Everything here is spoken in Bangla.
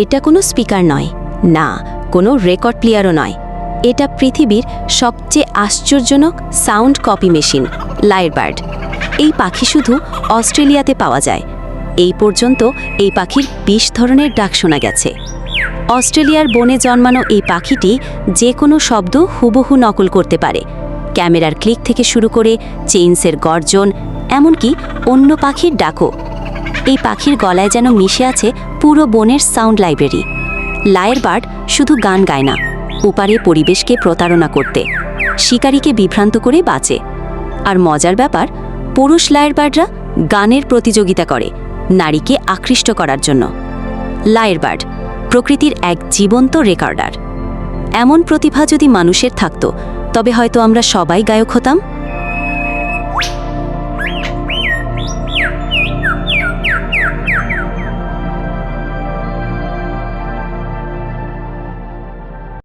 এটা কোনো স্পিকার নয়, না কোনো রেকর্ড প্লেয়ারও নয়। এটা পৃথিবীর সবচেয়ে আশ্চর্যজনক সাউন্ড কপি মেশিন, লায়ারবার্ড। এই পাখি শুধু অস্ট্রেলিয়াতে পাওয়া যায়। এই পর্যন্ত এই পাখির ২০ ধরনের ডাক শোনা গেছে। অস্ট্রেলিয়ার বনে জন্মানো এই পাখিটি যে কোনো শব্দ হুবহু নকল করতে পারে। ক্যামেরার ক্লিক থেকে শুরু করে চেইনসের গর্জন, এমনকি অন্য পাখির ডাকও। এই পাখির গলায় যেন মিশে আছে পুরো বনের সাউন্ড লাইব্রেরি। লায়ারবার্ড শুধু গান গায় না, ওপারে পরিবেশকে প্রতারণা করতে, শিকারীকে বিভ্রান্ত করে বাঁচে। আর মজার ব্যাপার, পুরুষ লায়ারবার্ডরা গানের প্রতিযোগিতা করে নারীকে আকৃষ্ট করার জন্য। লায়ারবার্ড প্রকৃতির এক জীবন্ত রেকর্ডার। এমন প্রতিভা যদি মানুষের থাকতো, তবে হয়তো আমরা সবাই গায়ক হতাম।